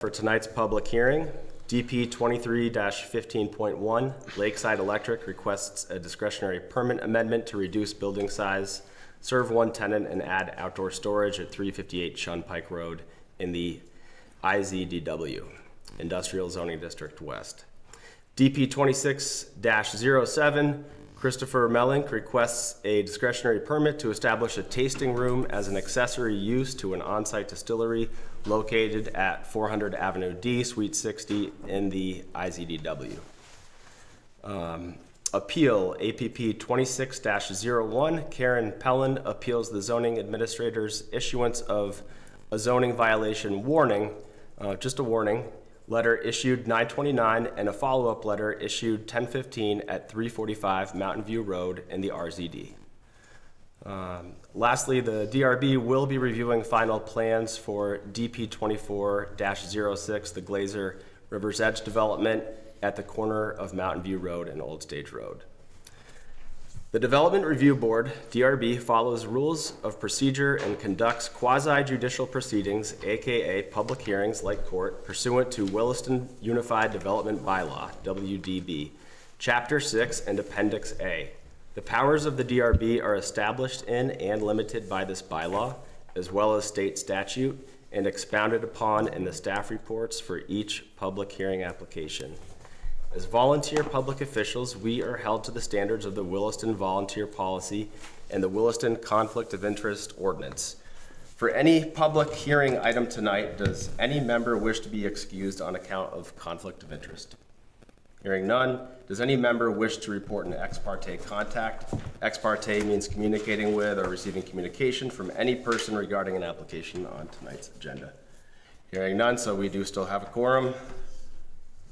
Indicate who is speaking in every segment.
Speaker 1: For tonight's public hearing, DP 23-15.1, Lakeside Electric requests a discretionary permit amendment to reduce building size, serve one tenant, and add outdoor storage at 358 Shunpike Road in the IZDW, Industrial Zoning District West. DP 26-07, Christopher Mellink requests a discretionary permit to establish a tasting room as an accessory use to an on-site distillery located at 400 Avenue D, Suite 60 in the IZDW. Appeal, APP 26-01, Karen Pellin appeals the zoning administrator's issuance of a zoning violation warning, just a warning, letter issued 9/29 and a follow-up letter issued 10/15 at 345 Mountain View Road in the RZD. Lastly, the DRB will be reviewing final plans for DP 24-06, the Glaser River's Edge development at the corner of Mountain View Road and Old Stage Road. The Development Review Board, DRB, follows rules of procedure and conducts quasi-judicial proceedings, aka public hearings like court, pursuant to Williston Unified Development Bylaw, WDB, Chapter 6 and Appendix A. The powers of the DRB are established in and limited by this bylaw, as well as state statute, and expounded upon in the staff reports for each public hearing application. As volunteer public officials, we are held to the standards of the Williston Volunteer Policy and the Williston Conflict of Interest Ordinance. For any public hearing item tonight, does any member wish to be excused on account of conflict of interest? Hearing none, does any member wish to report an ex parte contact? Ex parte means communicating with or receiving communication from any person regarding an application on tonight's agenda. Hearing none, so we do still have a quorum.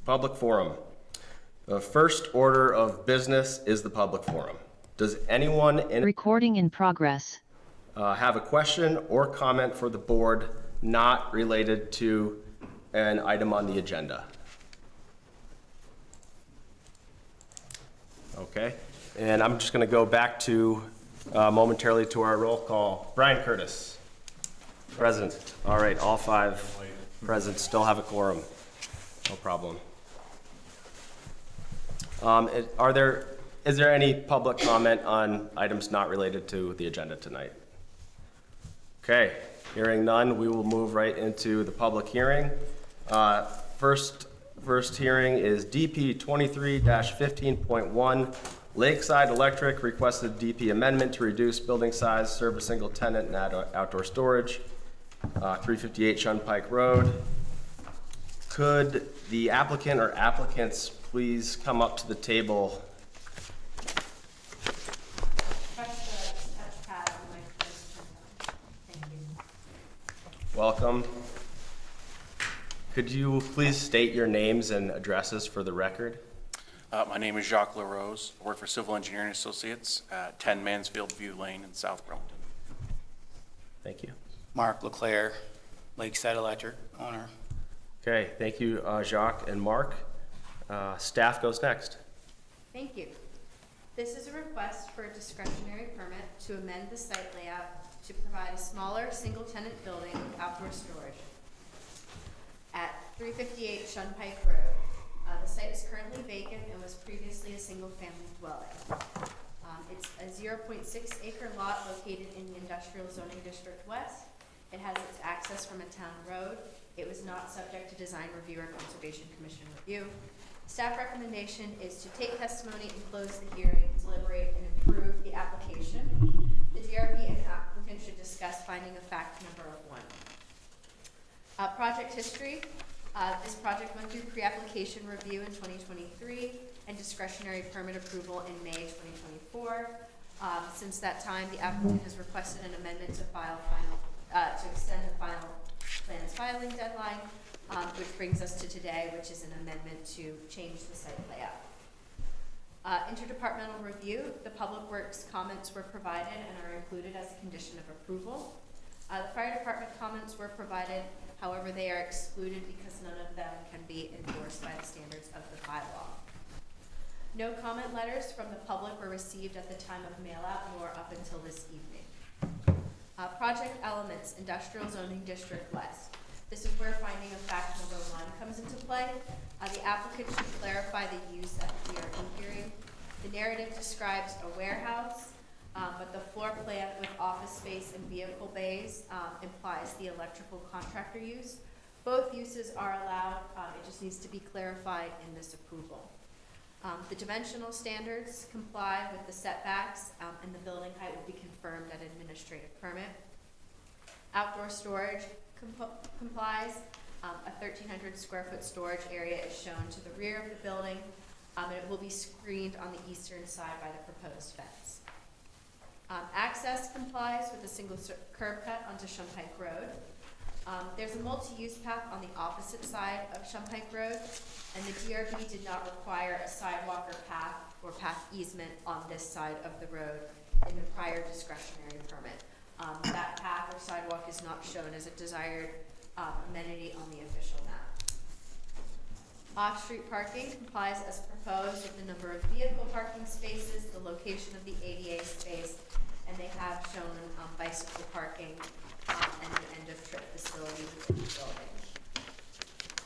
Speaker 1: Public forum. The first order of business is the public forum. Does anyone in
Speaker 2: recording in progress
Speaker 1: have a question or comment for the board not related to an item on the agenda? Okay, and I'm just going to go back to momentarily to our roll call. Brian Curtis, present. All right, all five present. Still have a quorum. No problem. Is there any public comment on items not related to the agenda tonight? Okay, hearing none, we will move right into the public hearing. First hearing is DP 23-15.1, Lakeside Electric requested DP amendment to reduce building size, serve a single tenant, and add outdoor storage, 358 Shunpike Road. Could the applicant or applicants please come up to the table? Welcome. Could you please state your names and addresses for the record?
Speaker 3: My name is Jacques LaRose. I work for Civil Engineering Associates at 10 Mansfield View Lane in South Burlington.
Speaker 1: Thank you.
Speaker 4: Mark LeClaire, Lakeside Electric owner.
Speaker 1: Okay, thank you, Jacques and Mark. Staff goes next.
Speaker 5: Thank you. This is a request for a discretionary permit to amend the site layout to provide a smaller single-tenant building with outdoor storage at 358 Shunpike Road. The site is currently vacant and was previously a single-family dwelling. It's a 0.6 acre lot located in the Industrial Zoning District West. It has its access from a town road. It was not subject to design review or Conservation Commission review. Staff recommendation is to take testimony and close the hearing, deliberate, and approve the application. The DRB and applicant should discuss finding of fact number 1. Project history. This project went through pre-application review in 2023 and discretionary permit approval in May 2024. Since that time, the applicant has requested an amendment to extend the final plans filing deadline, which brings us to today, which is an amendment to change the site layout. Interdepartmental review. The Public Works comments were provided and are included as a condition of approval. The Fire Department comments were provided, however, they are excluded because none of them can be enforced by the standards of the bylaw. No comment letters from the public were received at the time of mail-out nor up until this evening. Project elements, Industrial Zoning District West. This is where finding of fact number 1 comes into play. The applicant should clarify the use at the DRB hearing. The narrative describes a warehouse, but the floor plan with office space and vehicle bays implies the electrical contractor use. Both uses are allowed, it just needs to be clarified in this approval. The dimensional standards comply with the setbacks, and the building height will be confirmed at administrative permit. Outdoor storage complies. A 1,300 square foot storage area is shown to the rear of the building, and it will be screened on the eastern side by the proposed fence. Access complies with a single curb cut onto Shunpike Road. There's a multi-use path on the opposite side of Shunpike Road, and the DRB did not require a sidewalk or path easement on this side of the road in the prior discretionary permit. That path or sidewalk is not shown as a desired amenity on the official map. Off-street parking complies as proposed with the number of vehicle parking spaces, the location of the ADA space, and they have shown bicycle parking and the end-of-trip facility within the building.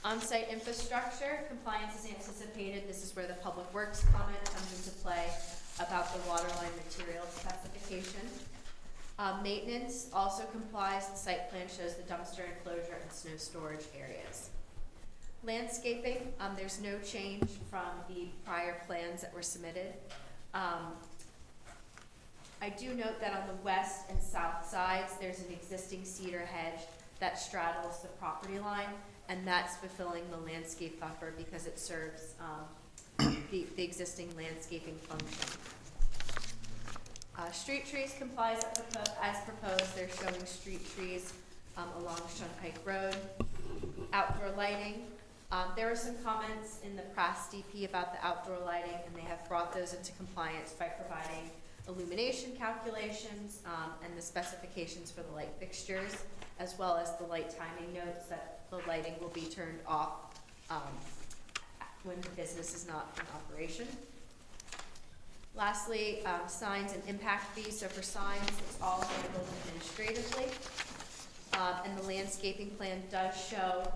Speaker 5: On-site infrastructure compliance is anticipated. This is where the Public Works comment comes into play about the waterline material specification. Maintenance also complies. The site plan shows the dumpster enclosure and snow storage areas. Landscaping, there's no change from the prior plans that were submitted. I do note that on the west and south sides, there's an existing cedar hedge that straddles the property line, and that's fulfilling the landscape buffer because it serves the existing landscaping function. Street trees complies as proposed. They're showing street trees along Shunpike Road. Outdoor lighting. There were some comments in the press DP about the outdoor lighting, and they have brought those into compliance by providing illumination calculations and the specifications for the light fixtures, as well as the light timing notes that the lighting will be turned off when the business is not in operation. Lastly, signs and impact fees. So for signs, it's all handled administratively. And the landscaping plan does show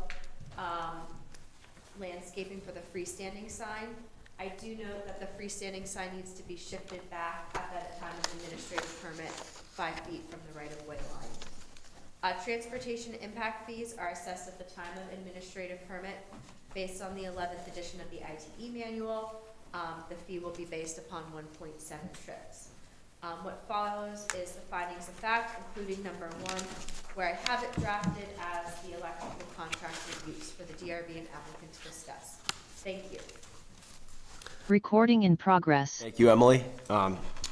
Speaker 5: landscaping for the freestanding sign. I do note that the freestanding sign needs to be shifted back at the time of administrative permit 5 feet from the right-of-way line. Transportation impact fees are assessed at the time of administrative permit based on the 11th edition of the ITE manual. The fee will be based upon 1.7 trips. What follows is the findings of fact, including number 1, where I have it drafted as the electrical contractor use for the DRB and applicant to discuss. Thank you.
Speaker 2: Recording in progress.
Speaker 1: Thank you, Emily.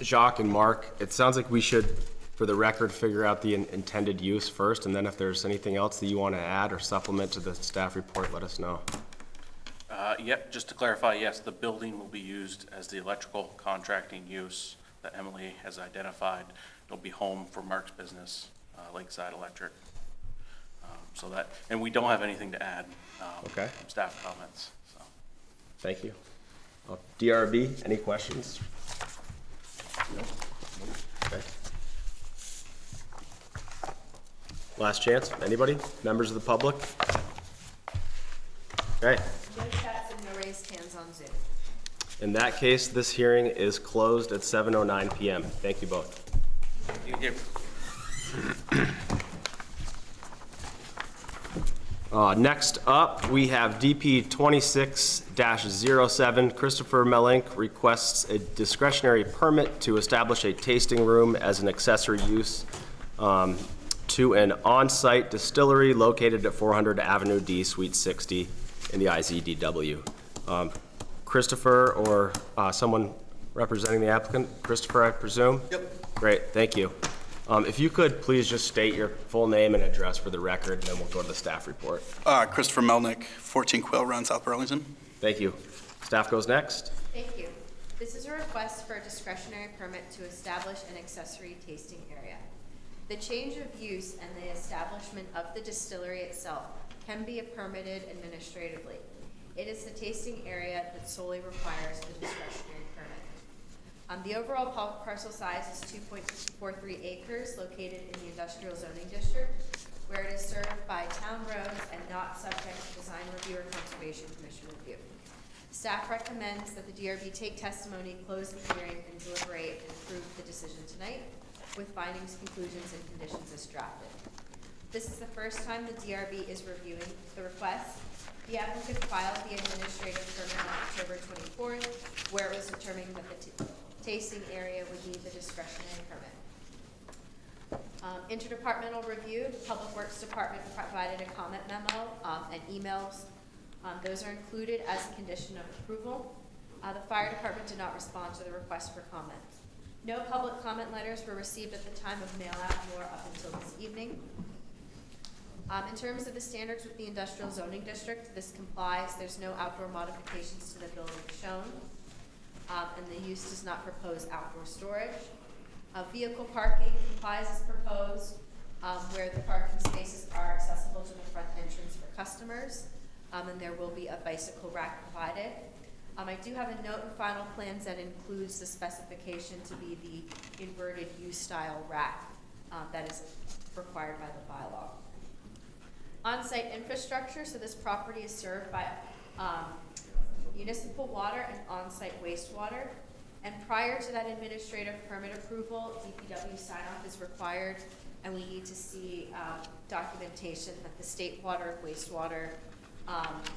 Speaker 1: Jacques and Mark, it sounds like we should, for the record, figure out the intended use first, and then if there's anything else that you want to add or supplement to the staff report, let us know.
Speaker 3: Yep, just to clarify, yes, the building will be used as the electrical contracting use that Emily has identified. It'll be home for Mark's business, Lakeside Electric. So that, and we don't have anything to add.
Speaker 1: Okay.
Speaker 3: From staff comments, so.
Speaker 1: Thank you. DRB, any questions? No? Okay. Last chance, anybody? Members of the public? Okay.
Speaker 5: No chats and no raised hands on Zoom.
Speaker 1: In that case, this hearing is closed at 7:09 PM. Thank you both.
Speaker 3: You can
Speaker 1: Next up, we have DP 26-07. Christopher Melink requests a discretionary permit to establish a tasting room as an accessory use to an on-site distillery located at 400 Avenue D, Suite 60 in the IZDW. Christopher or someone representing the applicant? Christopher, I presume?
Speaker 6: Yep.
Speaker 1: Great, thank you. If you could please just state your full name and address for the record, and then we'll go to the staff report.
Speaker 6: Christopher Melnick, 14 Quail Run, South Burlington.
Speaker 1: Thank you. Staff goes next.
Speaker 5: Thank you. This is a request for a discretionary permit to establish an accessory tasting area. The change of use and the establishment of the distillery itself can be permitted administratively. It is the tasting area that solely requires the discretionary permit. The overall parcel size is 2.43 acres located in the industrial zoning district. where it is served by town roads and not subject to design review or conservation commission review. Staff recommends that the DRB take testimony, close the hearing, and deliberate and approve the decision tonight with findings, conclusions, and conditions as drafted. This is the first time the DRB is reviewing the request. The applicant filed the administrative permit on October 24th, where it was determined that the tasting area would need the discretionary permit. Interdepartmental review, the Public Works Department provided a comment memo and emails. Those are included as a condition of approval. The Fire Department did not respond to the request for comments. No public comment letters were received at the time of mail out nor up until this evening. In terms of the standards with the industrial zoning district, this complies. There's no outdoor modifications to the building shown, and the use does not propose outdoor storage. Vehicle parking complies as proposed, where the parking spaces are accessible to the front entrance for customers, and there will be a bicycle rack provided. I do have a note in final plans that includes the specification to be the inverted U-style rack that is required by the bylaw. On-site infrastructure, so this property is served by municipal water and on-site wastewater. And prior to that administrative permit approval, DPW sign-off is required, and we need to see documentation that the state water and wastewater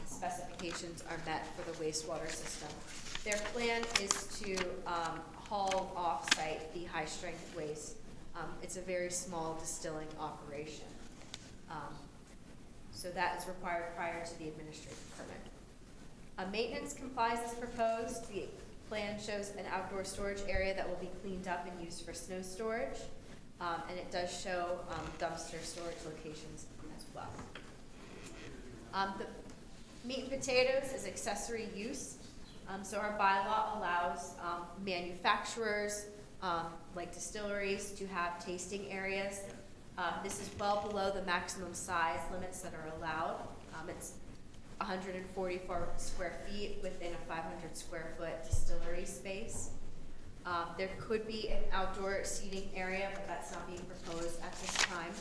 Speaker 5: specifications are met for the wastewater system. Their plan is to haul off-site the high-strength waste. It's a very small distilling operation. So that is required prior to the administrative permit. Maintenance complies as proposed. The plan shows an outdoor storage area that will be cleaned up and used for snow storage. And it does show dumpster storage locations as well. The meat and potatoes is accessory use. So our bylaw allows manufacturers, like distilleries, to have tasting areas. This is well below the maximum size limits that are allowed. It's 144 square feet within a 500 square foot distillery space. There could be an outdoor seating area, but that's not being proposed at this time.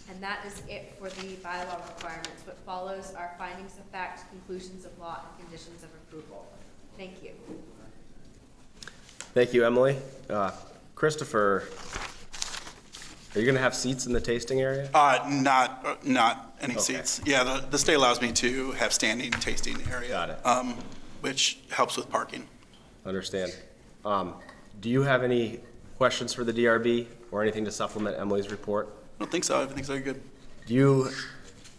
Speaker 5: And that is it for the bylaw requirements. What follows are findings of fact, conclusions of law, and conditions of approval. Thank you.
Speaker 1: Thank you, Emily. Christopher, are you going to have seats in the tasting area?
Speaker 6: Not any
Speaker 1: Okay.
Speaker 6: seats. Yeah, the state allows me to have standing tasting area.
Speaker 1: Got it.
Speaker 6: Which helps with parking.
Speaker 1: Understand. Do you have any questions for the DRB or anything to supplement Emily's report?
Speaker 6: I don't think so. Everything's very good.
Speaker 1: Do you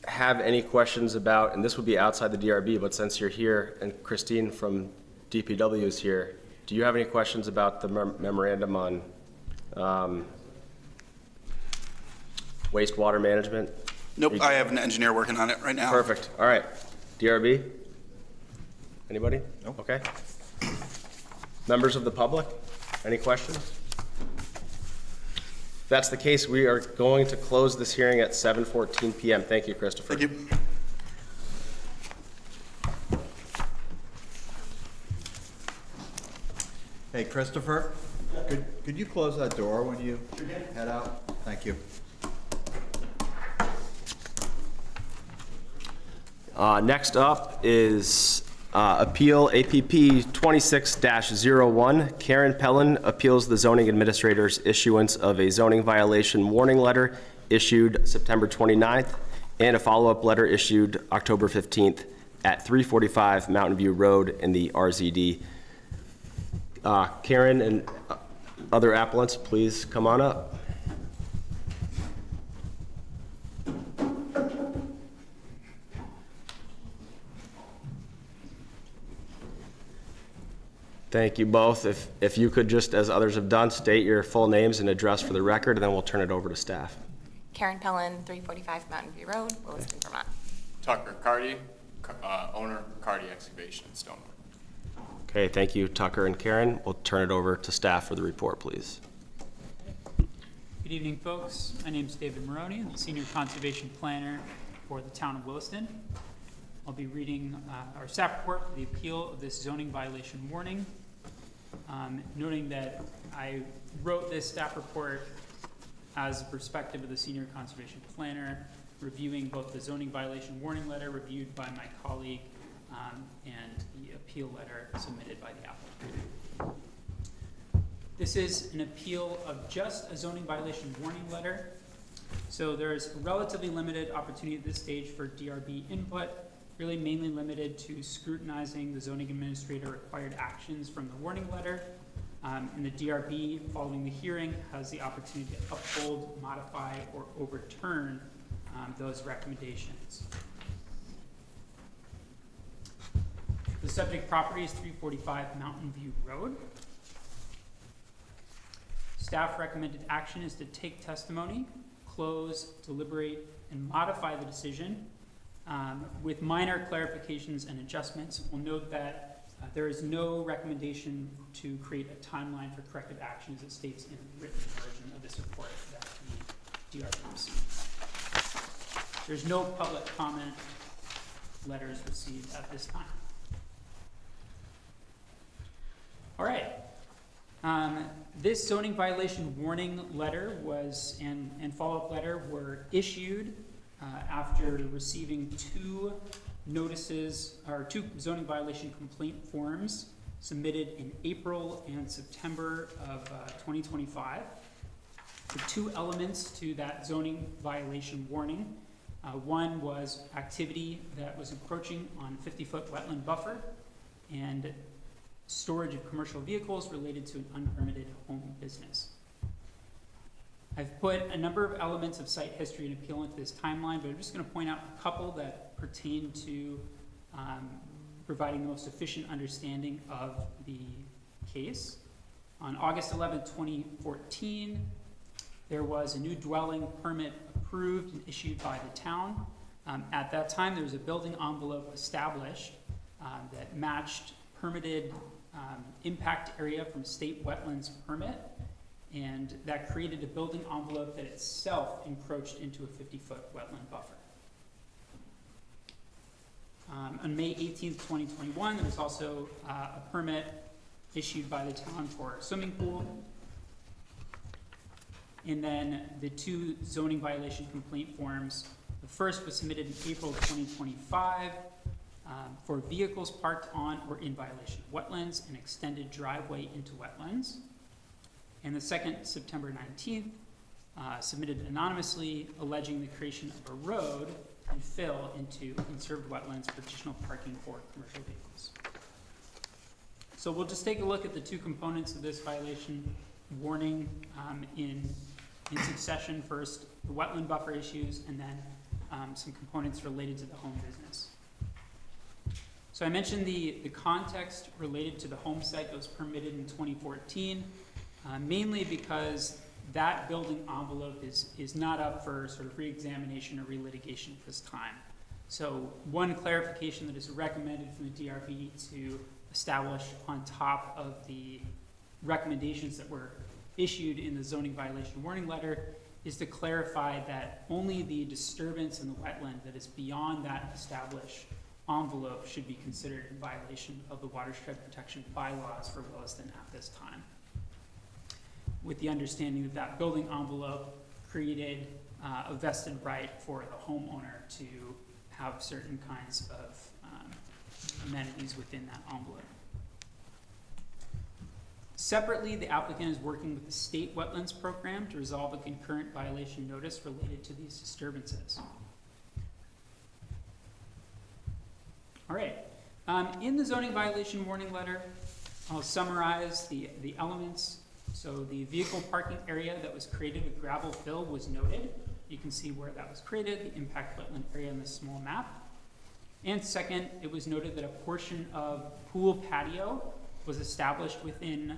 Speaker 1: have any questions about, and this would be outside the DRB, but since you're here and Christine from DPW is here, do you have any questions about the memorandum on wastewater management?
Speaker 6: Nope, I have an engineer working on it right now.
Speaker 1: Perfect. All right. DRB? Anybody?
Speaker 7: Nope.
Speaker 1: Okay. Members of the public? Any questions? If that's the case, we are going to close this hearing at 7:14 p.m. Thank you, Christopher.
Speaker 6: Thank you.
Speaker 7: Hey, Christopher, could you close that door when you head out? Thank you.
Speaker 1: Next up is Appeal APP 26-01. Karen Pellin appeals the zoning administrator's issuance of a zoning violation warning letter issued September 29th and a follow-up letter issued October 15th at 345 Mountain View Road in the RZD. Karen and other applicants, please come on up. Thank you both. If you could just, as others have done, state your full names and address for the record, and then we'll turn it over to staff.
Speaker 8: Karen Pellin, 345 Mountain View Road, Williston, Vermont.
Speaker 9: Tucker Cardy, owner, Cardy Excavation in Stonewood.
Speaker 1: Okay, thank you, Tucker and Karen. We'll turn it over to staff for the report, please.
Speaker 10: Good evening, folks. My name is David Maroney. I'm the Senior Conservation Planner for the Town of Williston. I'll be reading our staff report for the appeal of this zoning violation warning. Noting that I wrote this staff report as a perspective of the senior conservation planner, reviewing both the zoning violation warning letter reviewed by my colleague and the appeal letter submitted by the applicant. This is an appeal of just a zoning violation warning letter. So there's relatively limited opportunity at this stage for DRB input, really mainly limited to scrutinizing the zoning administrator required actions from the warning letter. And the DRB, following the hearing, has the opportunity to uphold, modify, or overturn those recommendations. The subject property is 345 Mountain View Road. Staff recommended action is to take testimony, close, deliberate, and modify the decision with minor clarifications and adjustments. We'll note that there is no recommendation to create a timeline for corrective action as it states in the written version of this report that the DRB received. There's no public comment letters received at this time. All right. This zoning violation warning letter was, and follow-up letter were issued after receiving two notices, or two zoning violation complaint forms submitted in April and September of 2025. The two elements to that zoning violation warning. One was activity that was encroaching on 50-foot wetland buffer and storage of commercial vehicles related to an unpermitted home business. I've put a number of elements of site history and appeal into this timeline, but I'm just going to point out a couple that pertain to providing the most efficient understanding of the case. On August 11, 2014, there was a new dwelling permit approved and issued by the town. At that time, there was a building envelope established that matched permitted impact area from state wetlands permit, and that created a building envelope that itself encroached into a 50-foot wetland buffer. On May 18th, 2021, there was also a permit issued by the town for a swimming pool. And then the two zoning violation complaint forms. The first was submitted in April 2025 for vehicles parked on or in violation of wetlands and extended driveway into wetlands. And the second, September 19th, submitted anonymously alleging the creation of a road and fill into conserved wetlands for additional parking for commercial vehicles. So we'll just take a look at the two components of this violation warning in succession. First, the wetland buffer issues, and then some components related to the home business. So I mentioned the context related to the home site that was permitted in 2014, mainly because that building envelope is not up for sort of re-examination or relitigation at this time. So one clarification that is recommended from the DRB to establish on top of the recommendations that were issued in the zoning violation warning letter is to clarify that only the disturbance in the wetland that is beyond that established envelope should be considered in violation of the watershed protection bylaws for Williston at this time, with the understanding that that building envelope created a vested right for the homeowner to have certain kinds of amenities within that envelope. Separately, the applicant is working with the state wetlands program to resolve a concurrent violation notice related to these disturbances. All right, in the zoning violation warning letter, I'll summarize the elements. So the vehicle parking area that was created with gravel fill was noted. You can see where that was created, the impact wetland area on this small map. And second, it was noted that a portion of pool patio was established within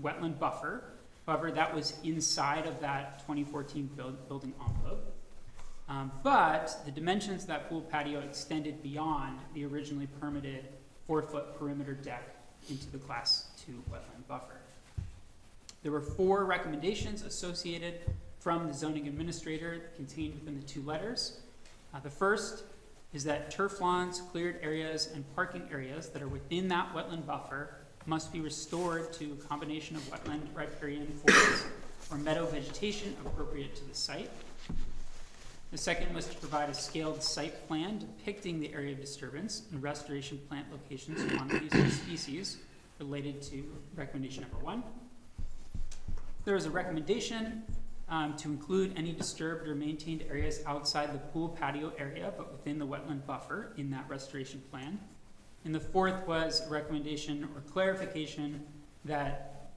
Speaker 10: wetland buffer. However, that was inside of that 2014 building envelope. But the dimensions of that pool patio extended beyond the originally permitted 4-foot perimeter deck into the Class 2 wetland buffer. There were 4 recommendations associated from the zoning administrator contained within the 2 letters. The first is that turf lawns, cleared areas, and parking areas that are within that wetland buffer must be restored to a combination of wetland, riparian forests, or meadow vegetation appropriate to the site. The second was to provide a scaled site plan depicting the area of disturbance and restoration plant locations on these species related to recommendation number 1. There was a recommendation to include any disturbed or maintained areas outside the pool patio area, but within the wetland buffer in that restoration plan. And the fourth was a recommendation or clarification that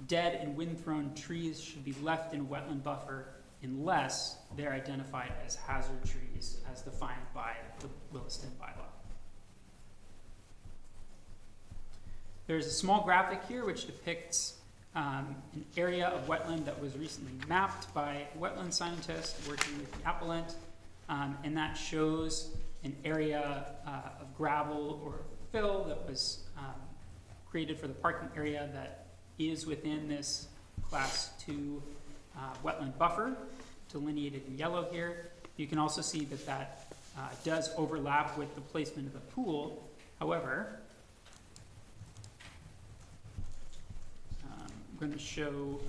Speaker 10: dead and wind-thrown trees should be left in a wetland buffer unless they're identified as hazard trees as defined by the Williston bylaw. There's a small graphic here which depicts an area of wetland that was recently mapped by a wetland scientist working with the appellant, and that shows an area of gravel or fill that was created for the parking area that is within this Class 2 wetland buffer, delineated in yellow here. You can also see that that does overlap with the placement of the pool. However, I'm going to show,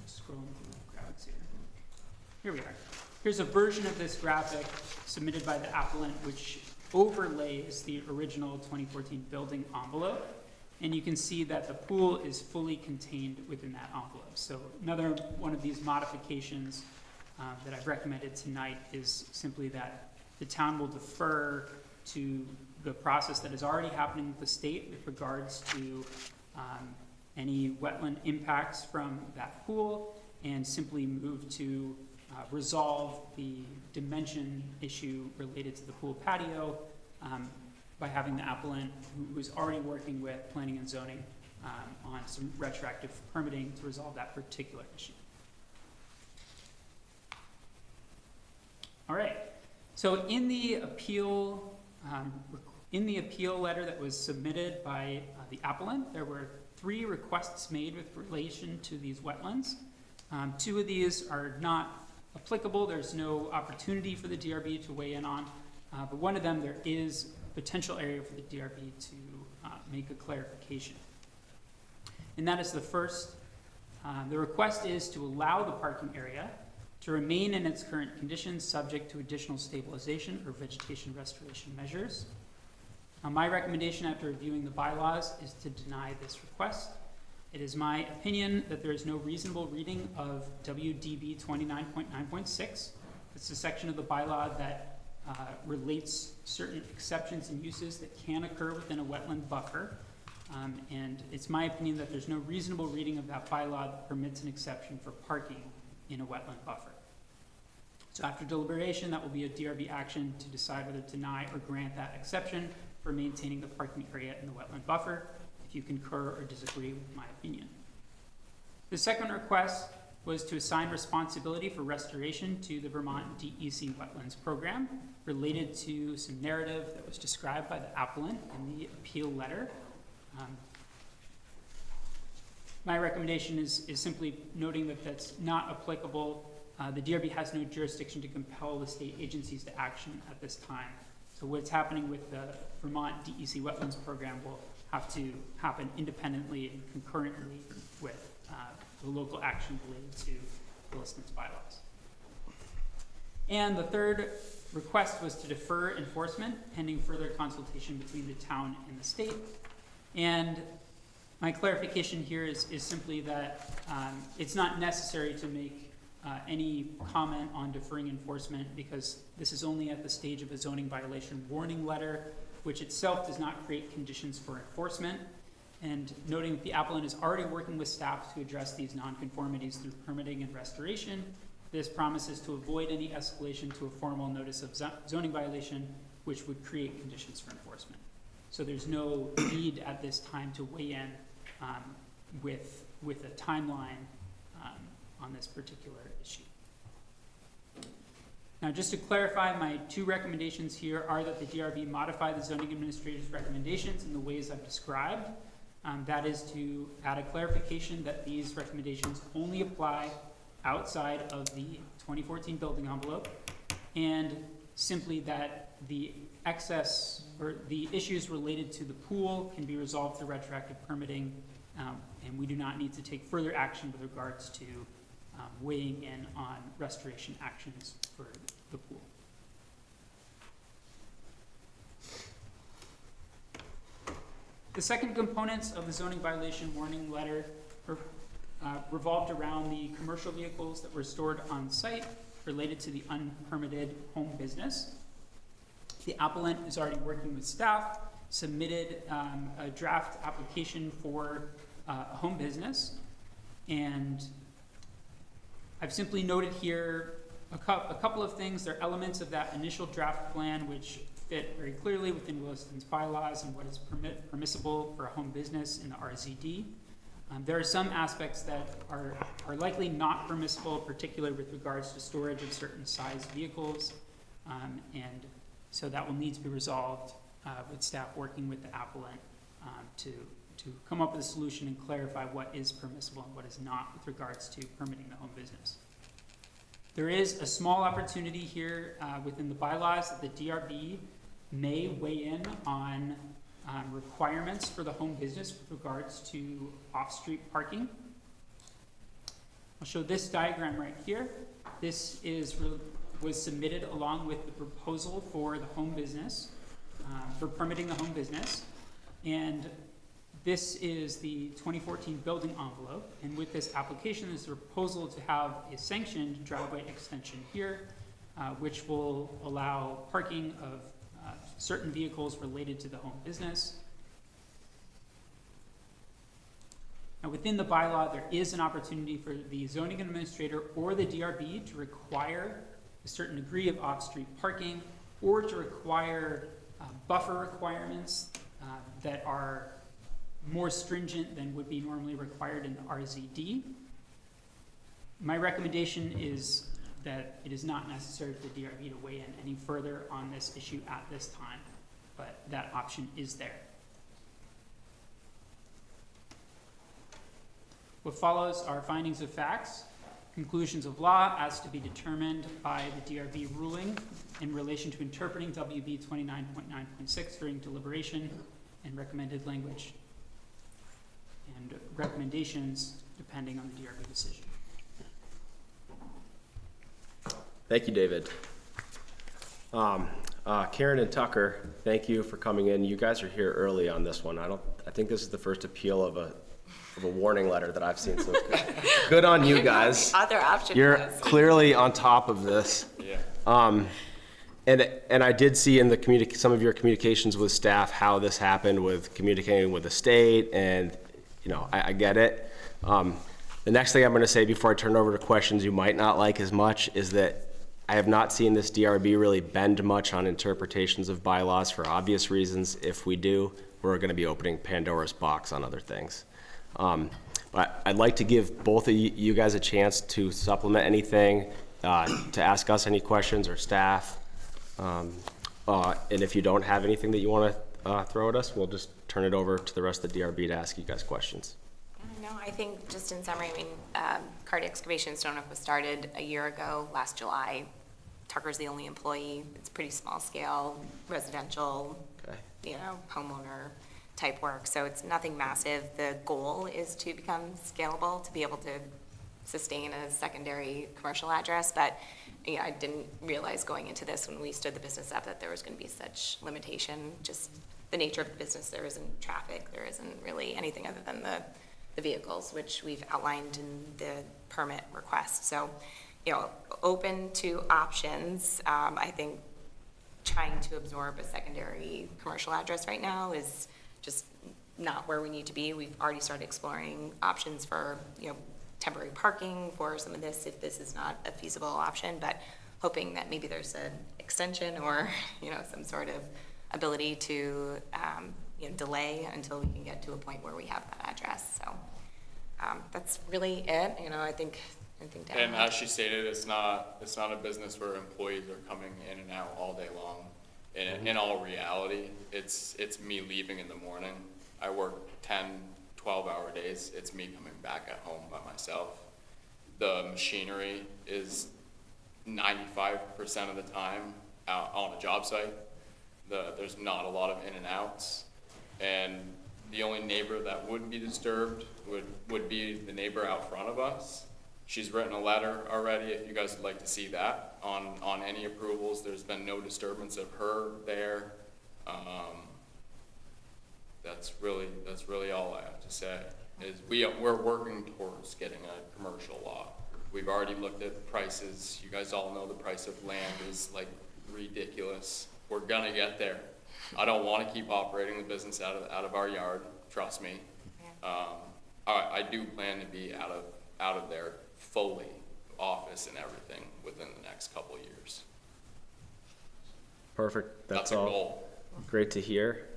Speaker 10: scrolling through the graphics here. Here we are. Here's a version of this graphic submitted by the appellant which overlays the original 2014 building envelope. And you can see that the pool is fully contained within that envelope. So another one of these modifications that I've recommended tonight is simply that the town will defer to the process that is already happening with the state with regards to any wetland impacts from that pool, and simply move to resolve the dimension issue related to the pool patio by having the appellant, who is already working with planning and zoning on some retroactive permitting to resolve that particular issue. All right, so in the appeal letter that was submitted by the appellant, there were 3 requests made with relation to these wetlands. 2 of these are not applicable. There's no opportunity for the DRB to weigh in on, but one of them there is potential area for the DRB to make a clarification. And that is the first. The request is to allow the parking area to remain in its current conditions subject to additional stabilization or vegetation restoration measures. My recommendation after reviewing the bylaws is to deny this request. It is my opinion that there is no reasonable reading of WDB 29.9.6. It's a section of the bylaw that relates certain exceptions and uses that can occur within a wetland buffer. And it's my opinion that there's no reasonable reading of that bylaw that permits an exception for parking in a wetland buffer. So after deliberation, that will be a DRB action to decide whether to deny or grant that exception for maintaining the parking area in the wetland buffer, if you concur or disagree with my opinion. The second request was to assign responsibility for restoration to the Vermont DEC Wetlands Program related to some narrative that was described by the appellant in the appeal letter. My recommendation is simply noting that that's not applicable. The DRB has no jurisdiction to compel the state agencies to action at this time. So what's happening with the Vermont DEC Wetlands Program will have to happen independently and concurrently with the local action related to Williston's bylaws. And the third request was to defer enforcement pending further consultation between the town and the state. And my clarification here is simply that it's not necessary to make any comment on deferring enforcement because this is only at the stage of a zoning violation warning letter, which itself does not create conditions for enforcement. And noting that the appellant is already working with staff to address these nonconformities through permitting and restoration, this promises to avoid any escalation to a formal notice of zoning violation, which would create conditions for enforcement. So there's no need at this time to weigh in with a timeline on this particular issue. Now, just to clarify, my 2 recommendations here are that the DRB modify the zoning administrator's recommendations in the ways I've described. That is to add a clarification that these recommendations only apply outside of the 2014 building envelope, and simply that the excess or the issues related to the pool can be resolved through retroactive permitting and we do not need to take further action with regards to weighing in on restoration actions for the pool. The second components of the zoning violation warning letter revolved around the commercial vehicles that were stored on site related to the unpermitted home business. The applicant is already working with staff, submitted a draft application for a home business, and I've simply noted here a couple of things. There are elements of that initial draft plan which fit very clearly within Williston's bylaws and what is permissible for a home business in the RZD. There are some aspects that are likely not permissible, particularly with regards to storage of certain size vehicles, and so that will need to be resolved with staff working with the applicant to come up with a solution and clarify what is permissible and what is not with regards to permitting the home business. There is a small opportunity here within the bylaws that the DRB may weigh in on requirements for the home business with regards to off-street parking. I'll show this diagram right here. This was submitted along with the proposal for the home business, for permitting the home business. And this is the 2014 building envelope. And with this application is the proposal to have a sanctioned driveway extension here, which will allow parking of certain vehicles related to the home business. Now, within the bylaw, there is an opportunity for the zoning administrator or the DRB to require a certain degree of off-street parking, or to require buffer requirements that are more stringent than would be normally required in the RZD. My recommendation is that it is not necessary for the DRB to weigh in any further on this issue at this time, but that option is there. What follows are findings of facts, conclusions of law as to be determined by the DRB ruling in relation to interpreting WB 29.9.6 during deliberation, and recommended language, and recommendations depending on the DRB decision.
Speaker 1: Thank you, David. Karen and Tucker, thank you for coming in. You guys are here early on this one. I think this is the first appeal of a warning letter that I've seen, so good on you guys.
Speaker 8: Other option.
Speaker 1: You're clearly on top of this.
Speaker 9: Yeah.
Speaker 1: And I did see in the some of your communications with staff how this happened with communicating with the state, and I get it. The next thing I'm going to say before I turn it over to questions you might not like as much is that I have not seen this DRB really bend much on interpretations of bylaws for obvious reasons. If we do, we're going to be opening Pandora's box on other things. But I'd like to give both of you guys a chance to supplement anything, to ask us any questions or staff. And if you don't have anything that you want to throw at us, we'll just turn it over to the rest of the DRB to ask you guys questions.
Speaker 8: No, I think just in summary, Cardi Excavation in Stone Oak was started a year ago, last July. Tucker's the only employee. It's pretty small scale, residential, homeowner type work. So it's nothing massive. The goal is to become scalable, to be able to sustain a secondary commercial address. But I didn't realize going into this when we stood the business up that there was going to be such limitation. Just the nature of the business, there isn't traffic, there isn't really anything other than the vehicles, which we've outlined in the permit request. So, open to options. I think trying to absorb a secondary commercial address right now is just not where we need to be. We've already started exploring options for, temporary parking for some of this, if this is not a feasible option, but hoping that maybe there's an extension or, some sort of ability to, delay until we can get to a point where we have that address. So that's really it. I think.
Speaker 9: And as she stated, it's not a business where employees are coming in and out all day long. In all reality, it's me leaving in the morning. I work 10, 12-hour days. It's me coming back at home by myself. The machinery is 95% of the time out on a job site. There's not a lot of in and outs. And The only neighbor that would be disturbed would be the neighbor out front of us. She's written a letter already, if you guys would like to see that, on any approvals. There's been no disturbance of her there. That's really all I have to say, is we're working towards getting a commercial lot. We've already looked at prices. You guys all know the price of land is like ridiculous. We're gonna get there. I don't wanna keep operating the business out of our yard, trust me. I do plan to be out of there fully, office and everything, within the next couple of years.
Speaker 1: Perfect.
Speaker 9: That's a
Speaker 1: all.
Speaker 9: goal.
Speaker 1: Great to hear.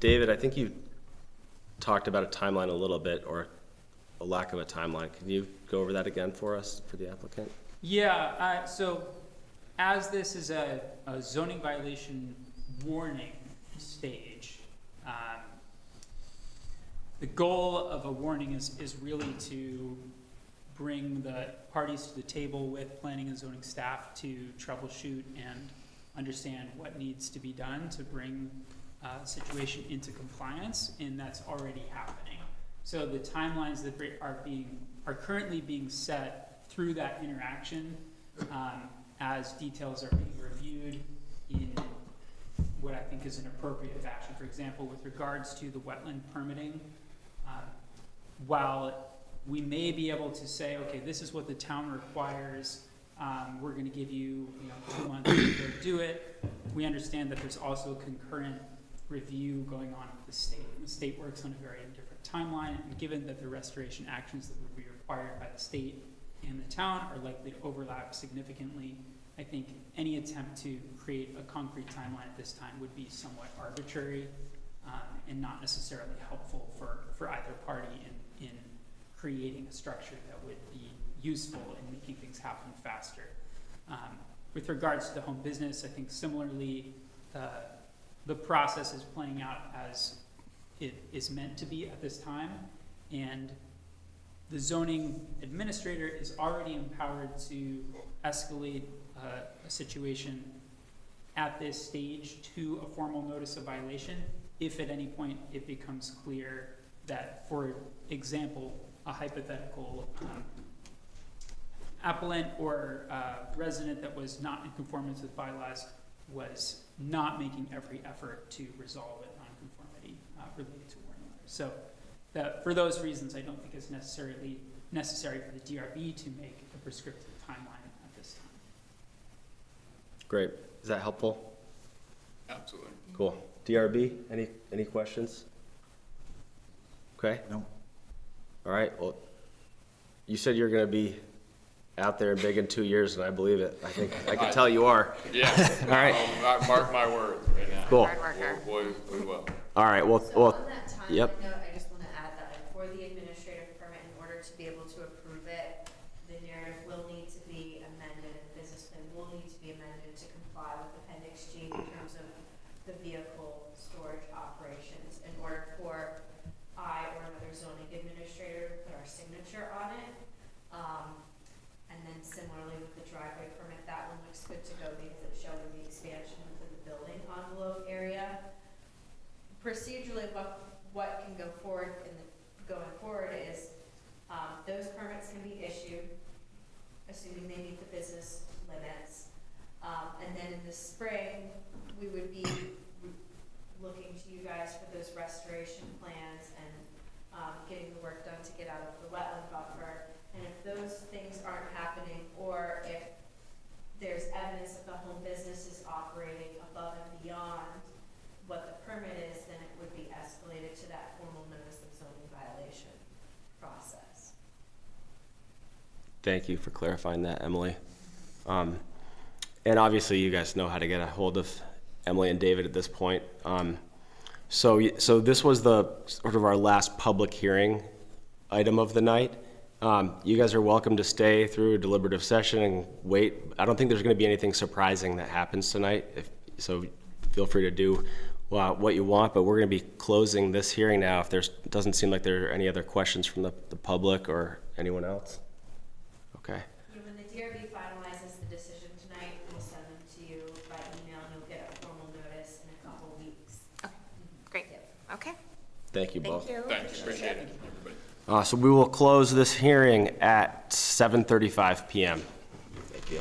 Speaker 1: David, I think you talked about a timeline a little bit, or a lack of a timeline. Can you go over that again for us, for the applicant?
Speaker 10: Yeah, so as this is a zoning violation warning stage, the goal of a warning is really to bring the parties to the table with planning and zoning staff to troubleshoot and understand what needs to be done to bring a situation into compliance, and that's already happening. So the timelines that are currently being set through that interaction, as details are being reviewed in what I think is an appropriate fashion. For example, with regards to the wetland permitting, while we may be able to say, okay, this is what the town requires, we're gonna give you, 2 months to go do it. We understand that there's also concurrent review going on with the state. The state works on a very different timeline, and given that the restoration actions that would be required by the state and the town are likely to overlap significantly, I think any attempt to create a concrete timeline at this time would be somewhat arbitrary, and not necessarily helpful for either party in creating a structure that would be useful in making things happen faster. With regards to the home business, I think similarly, the process is playing out as it is meant to be at this time, and the zoning administrator is already empowered to escalate a situation at this stage to a formal notice of violation if at any point it becomes clear that, for example, a hypothetical appellant or resident that was not in conformance with bylaws was not making every effort to resolve a nonconformity related to warning letters. So for those reasons, I don't think it's necessarily necessary for the DRB to make a prescriptive timeline at this time.
Speaker 1: Great. Is that helpful?
Speaker 9: Absolutely.
Speaker 1: Cool. DRB, any questions? Okay.
Speaker 7: No.
Speaker 1: All right. Well, you said you're going to be out there big in 2 years, and I believe it. I think I can tell you are.
Speaker 9: Yeah.
Speaker 1: All right.
Speaker 9: Mark my words right now.
Speaker 1: Cool.
Speaker 8: Hard worker.
Speaker 9: We will.
Speaker 1: All right. Well.
Speaker 5: So on that timeline
Speaker 1: Yep.
Speaker 5: note, I just want to add that for the administrative permit, in order to be able to approve it, the narrative will need to be amended, and the business plan will need to be amended to comply with Appendix G in terms of the vehicle storage operations, in order for I or another zoning administrator to put our signature on it. And then similarly with the driveway permit, that one looks good to go because it's showing the expansion within the building envelope area. Procedurally, what can go forward going forward is those permits can be issued, assuming they meet the business limits. And then in the spring, we would be looking to you guys for those restoration plans and getting the work done to get out of the wetland buffer. And if those things aren't happening, or if there's evidence that the home business is operating above and beyond what the permit is, then it would be escalated to that formal notice of zoning violation process.
Speaker 1: Thank you for clarifying that, Emily. And obviously, you guys know how to get a hold of Emily and David at this point. So this was the sort of our last public hearing item of the night. You guys are welcome to stay through a deliberative session and wait. I don't think there's going to be anything surprising that happens tonight, so feel free to do what you want, but we're going to be closing this hearing now if doesn't seem like there are any other questions from the public or anyone else. Okay.
Speaker 5: Yeah, when the DRB finalizes the decision tonight, we'll send them to you by email, and you'll get a formal notice in a couple weeks.
Speaker 8: Okay, great.
Speaker 5: Yep.
Speaker 8: Okay,
Speaker 1: Thank you both.
Speaker 8: Thank you.
Speaker 9: Thanks, appreciate it, everybody.
Speaker 1: So we will close this hearing at 7:35 PM. Thank you.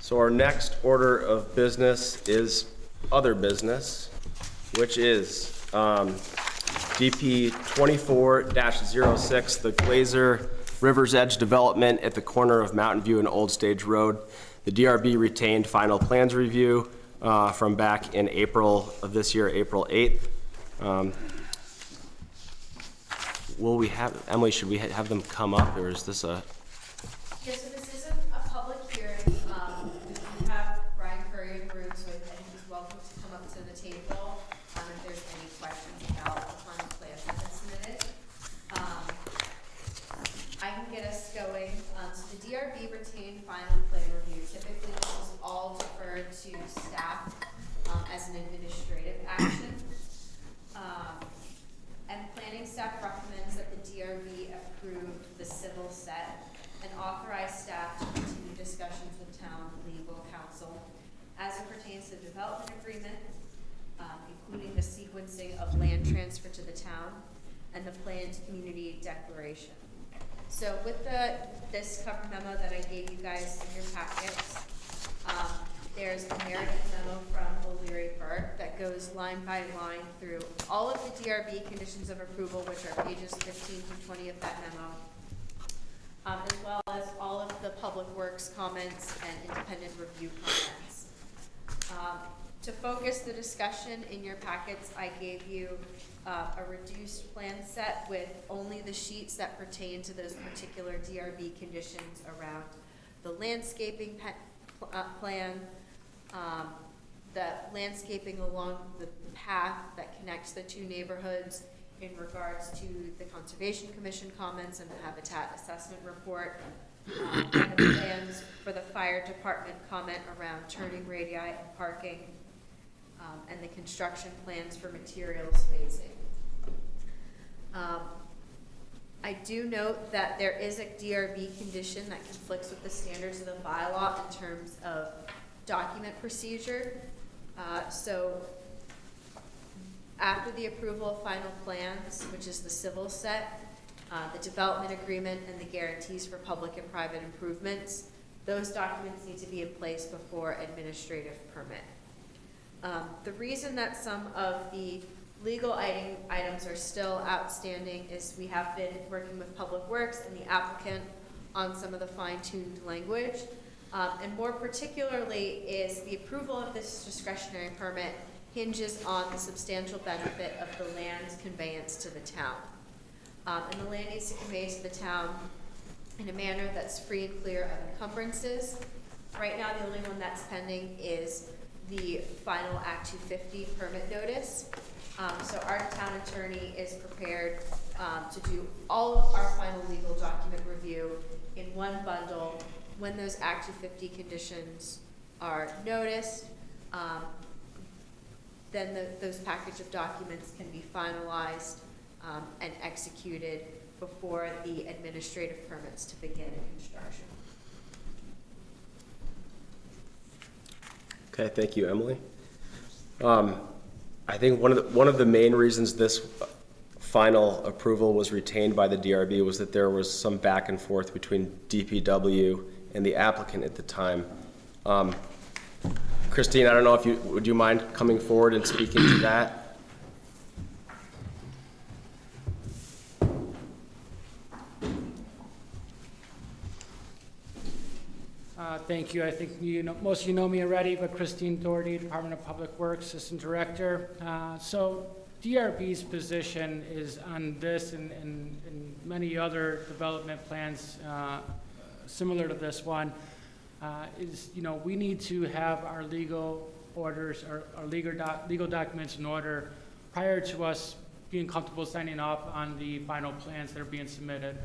Speaker 1: So our next order of business is other business, which is DP 24-06, the Glaser River's Edge development at the corner of Mountain View and Old Stage Road. The DRB retained final plans review from back in April of this year, April 8th. Will we have, Emily, should we have them come up, or is this a?
Speaker 5: Yeah, so this isn't a public hearing. We have Brian Curry in the room, so I think he's welcome to come up to the table if there's any questions about the final plans that have been submitted. I can get us going. So the DRB retained final plan review. Typically, this is all deferred to staff as an administrative action. And planning staff recommends that the DRB approve the civil set and authorize staff to continue discussions with town legal counsel as it pertains to the development agreement, including the sequencing of land transfer to the town and the planned community declaration. So with this cover memo that I gave you guys in your packets, there's a narrative memo from O'Leary Burke that goes line by line through all of the DRB conditions of approval, which are pages 15 through 20 of that memo, as well as all of the public works comments and independent review comments. To focus the discussion in your packets, I gave you a reduced plan set with only the sheets that pertain to those particular DRB conditions around the landscaping plan, the landscaping along the path that connects the two neighborhoods in regards to the Conservation Commission comments and the Habitat Assessment Report, and the plans for the fire department comment around turning radii and parking, and the construction plans for materials phasing. I do note that there is a DRB condition that conflicts with the standards of the bylaw in terms of document procedure. So after the approval of final plans, which is the civil set, the development agreement, and the guarantees for public and private improvements, those documents need to be in place before administrative permit. The reason that some of the legal items are still outstanding is we have been working with Public Works and the applicant on some of the fine-tuned language. And more particularly is the approval of this discretionary permit hinges on the substantial benefit of the land conveyance to the town. And the land needs to convey to the town in a manner that's free and clear of encumbrances. Right now, the only one that's pending is the final Act 250 permit notice. So our town attorney is prepared to do all of our final legal document review in one bundle. When those Act 250 conditions are noticed, then those package of documents can be finalized and executed before the administrative permits to begin construction.
Speaker 1: Okay, thank you, Emily. I think one of the main reasons this final approval was retained by the DRB was that there was some back and forth between DPW and the applicant at the time. Christine, I don't know if would you mind coming forward and speaking to that?
Speaker 11: Thank you. I think most of you know me already, but Christine Doherty, Department of Public Works, Assistant Director. So DRB's position is on this and many other development plans similar to this one, is we need to have our legal orders, our legal documents in order prior to us being comfortable signing off on the final plans that are being submitted.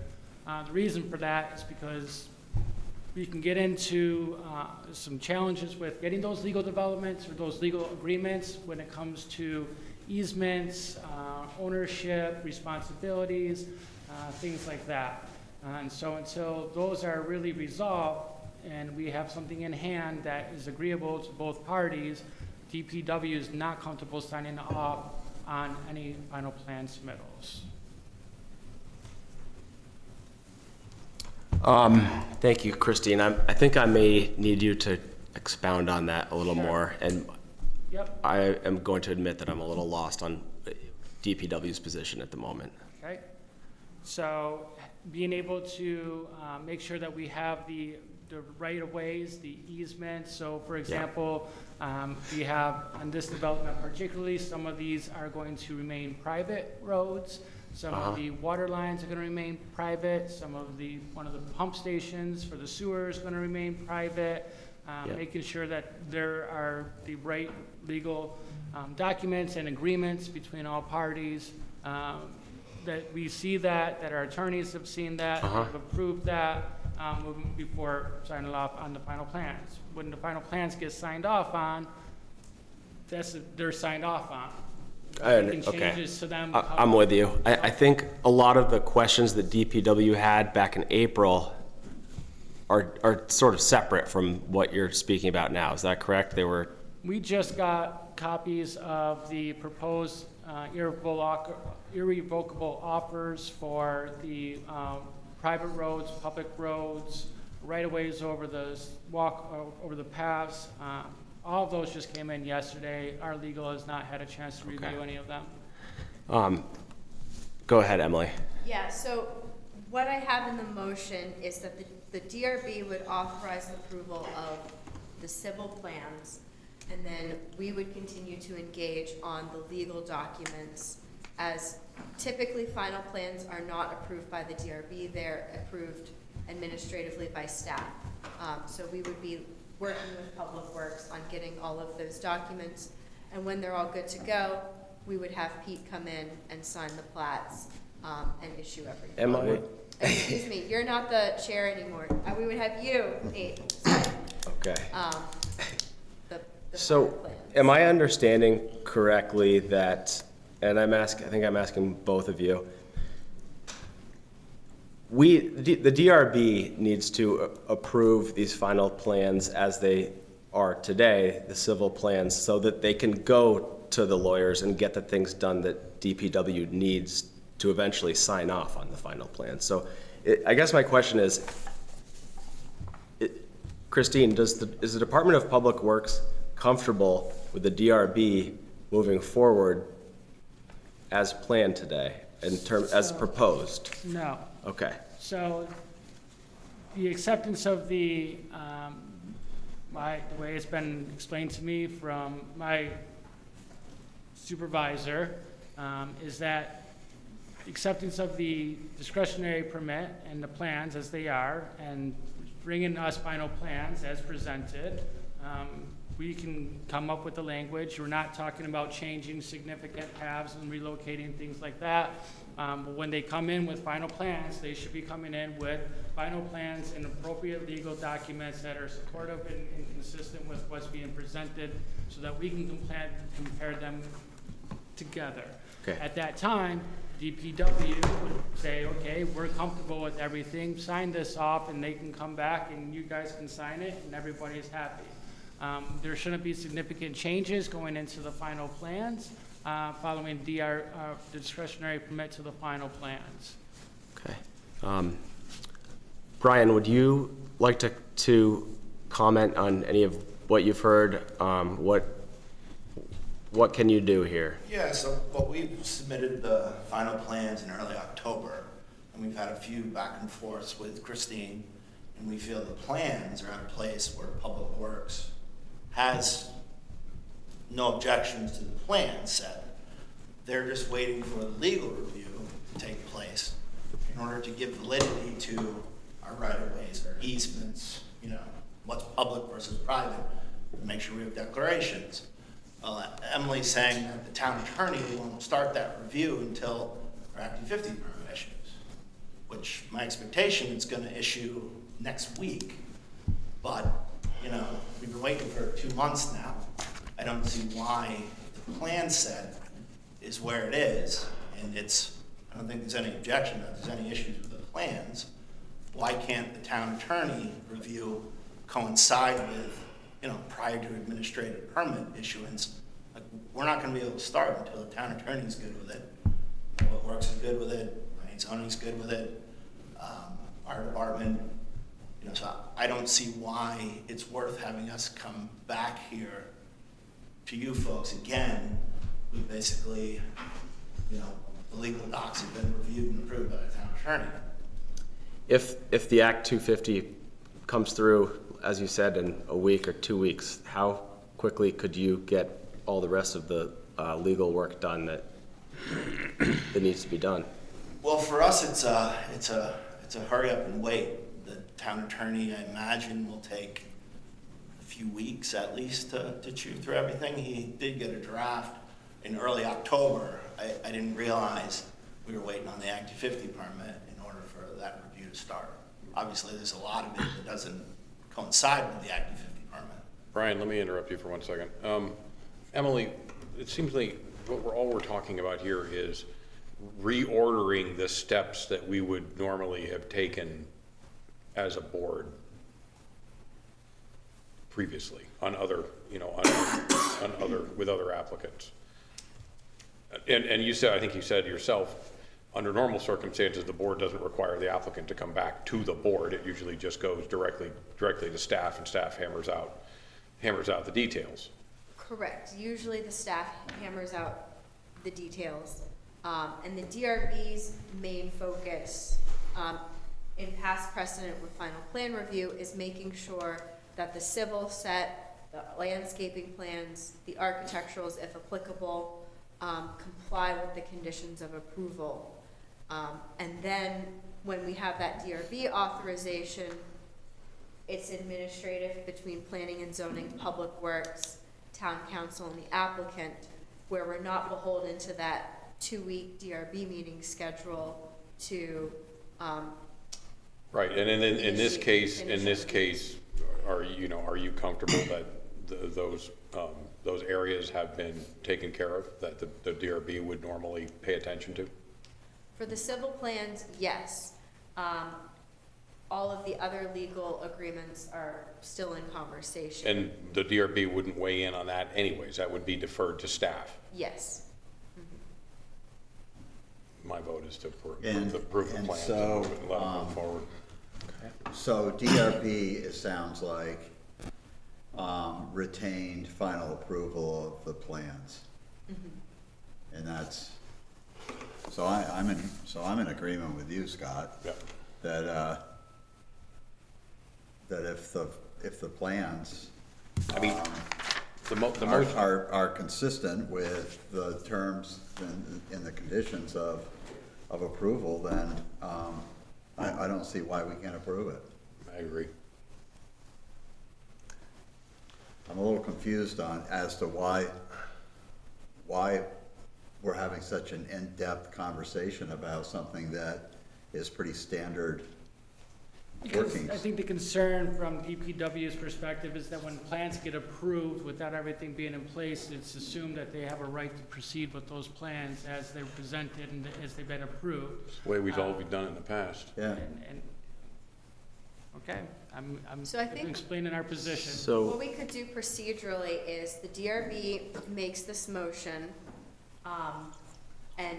Speaker 11: The reason for that is because we can get into some challenges with getting those legal developments or those legal agreements when it comes to easements, ownership, responsibilities, things like that. And so until those are really resolved and we have something in hand that is agreeable to both parties, DPW is not comfortable signing off on any final plan submittals.
Speaker 1: Thank you, Christine. I think I may need you to expound on that a little
Speaker 11: Sure.
Speaker 1: more, and
Speaker 11: Yep.
Speaker 1: I am going to admit that I'm a little lost on DPW's position at the moment.
Speaker 11: Okay, so being able to make sure that we have the right-of-ways, the easements. So for example, we have on this development particularly, some of these are going to remain private roads. Some of the water lines are going to remain private. Some of one of the pump stations for the sewer is going to remain private. Making sure that there are the right legal documents and agreements between all parties. That we see that our attorneys have seen that, have approved that before signing off on the final plans. When the final plans get signed off on, they're signed off on. Making changes to them.
Speaker 1: I'm with you. I think a lot of the questions that DPW had back in April are sort of separate from what you're speaking about now. Is that correct?
Speaker 11: We just got copies of the proposed irrevocable offers for the private roads, public roads, right-of-ways over the paths. All of those just came in yesterday. Our legal has not had a chance to review any of them.
Speaker 1: Go ahead, Emily.
Speaker 5: Yeah, so what I have in the motion is that the DRB would authorize the approval of the civil plans, and then we would continue to engage on the legal documents, as typically final plans are not approved by the DRB, they're approved administratively by staff. So we would be working with Public Works on getting all of those documents, and when they're all good to go, we would have Pete come in and sign the plats and issue everything.
Speaker 1: Emily?
Speaker 5: Excuse me, you're not the chair anymore. We would have you, Nate, sign
Speaker 1: Okay.
Speaker 5: the
Speaker 1: So,
Speaker 5: final plans.
Speaker 1: am I understanding correctly that, and I think I'm asking both of you, the DRB needs to approve these final plans as they are today, the civil plans, so that they can go to the lawyers and get the things done that DPW needs to eventually sign off on the final plan. So I guess my question is, Christine, is the Department of Public Works comfortable with the DRB moving forward as planned today, as proposed?
Speaker 11: No.
Speaker 1: Okay.
Speaker 11: So the acceptance of the way it's been explained to me from my supervisor is that acceptance of the discretionary permit and the plans as they are, and bringing us final plans as presented, we can come up with the language. We're not talking about changing significant paths and relocating things like that. But when they come in with final plans, they should be coming in with final plans and appropriate legal documents that are supportive and consistent with what's being presented, so that we can compare them together.
Speaker 1: Okay.
Speaker 11: At that time, DPW would say, okay, we're comfortable with everything, sign this off, and they can come back and you guys can sign it and everybody's happy. There shouldn't be significant changes going into the final plans, following the discretionary permit to the final plans.
Speaker 1: Okay. Brian, would you like to comment on any of what you've heard? What can you do here?
Speaker 12: Yeah, so we submitted the final plans in early October, and we've had a few back and forths with Christine, and we feel the plans are in a place where Public Works has no objections to the plan set. They're just waiting for the legal review to take place in order to give validity to our right-of-ways, our easements, what's public versus private, to make sure we have declarations. Emily's saying that the town attorney won't start that review until our Act 50 permit issues, which my expectation is going to issue next week. But, we've been waiting for 2 months now. I don't see why the plan set is where it is, and I don't think there's any objection that there's any issues with the plans. Why can't the town attorney review coincide with, prior to administrative permit issuance. Like, we're not gonna be able to start until the town attorney's good with it. Public Works is good with it, zoning's good with it, our department, so I don't see why it's worth having us come back here to you folks again. We basically, the legal docs have been reviewed and approved by the town attorney.
Speaker 1: If the Act 250 comes through, as you said, in a week or 2 weeks, how quickly could you get all the rest of the legal work done that needs to be done?
Speaker 12: Well, for us, it's a hurry up and wait. The town attorney, I imagine, will take a few weeks at least to chew through everything. He did get a draft in early October. I didn't realize we were waiting on the Act 250 permit in order for that review to start. Obviously, there's a lot of it that doesn't coincide with the Act 250 permit.
Speaker 13: Brian, let me interrupt you for 1 second. Emily, it seems like all we're talking about here is reordering the steps that we would normally have taken as a board previously on other, with other applicants. And you said, I think you said yourself, under normal circumstances, the board doesn't require the applicant to come back to the board. It usually just goes directly to staff, and staff hammers out the details.
Speaker 5: Correct. Usually the staff hammers out the details. And the DRB's main focus in past precedent with final plan review is making sure that the civil set, the landscaping plans, the architecturals, if applicable, comply with the conditions of approval. And then when we have that DRB authorization, it's administrative between planning and zoning, public works, town council, and the applicant, where we're not beholden to that 2-week DRB meeting schedule to
Speaker 13: right. And in this case, are you comfortable that those areas have been taken care of, that the DRB would normally pay attention to?
Speaker 5: For the civil plans, yes. All of the other legal agreements are still in conversation.
Speaker 13: And the DRB wouldn't weigh in on that anyways. That would be deferred to staff.
Speaker 5: Yes.
Speaker 13: My vote is to approve the plan
Speaker 7: so,
Speaker 13: and let them move forward.
Speaker 7: So DRB, it sounds like, retained final approval of the plans. And that's, so I'm in agreement with you, Scott.
Speaker 13: Yeah.
Speaker 7: That if the plans
Speaker 13: I mean,
Speaker 7: are consistent with the terms and the conditions of approval, then I don't see why we can't approve it.
Speaker 13: I agree.
Speaker 7: I'm a little confused as to why we're having such an in-depth conversation about something that is pretty standard workings.
Speaker 11: I think the concern from DPW's perspective is that when plans get approved without everything being in place, it's assumed that they have a right to proceed with those plans as they're presented and as they've been approved.
Speaker 13: It's the way we've all done it in the past.
Speaker 7: Yeah.
Speaker 11: Okay, I'm
Speaker 5: So I think
Speaker 11: explaining our position.
Speaker 5: what we could do procedurally is the DRB makes this motion, and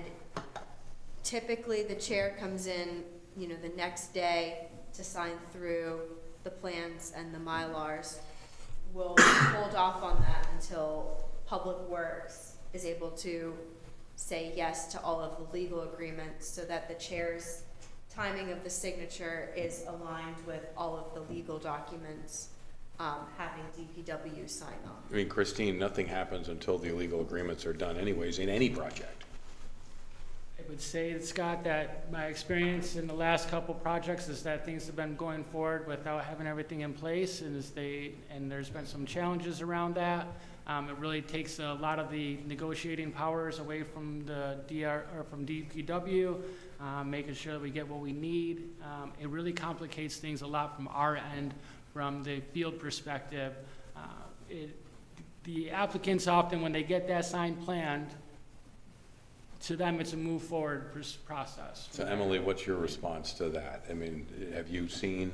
Speaker 5: typically the chair comes in, the next day to sign through the plans and the Mylars. We'll hold off on that until Public Works is able to say yes to all of the legal agreements, so that the chair's timing of the signature is aligned with all of the legal documents, having DPW sign off.
Speaker 13: I mean, Christine, nothing happens until the legal agreements are done anyways in any project.
Speaker 11: I would say, Scott, that my experience in the last couple projects is that things have been going forward without having everything in place, and there's been some challenges around that. It really takes a lot of the negotiating powers away from the from DPW, making sure that we get what we need. It really complicates things a lot from our end, from the field perspective. The applicants often, when they get that signed plan, to them, it's a move forward process.
Speaker 13: So Emily, what's your response to that? I mean, have you seen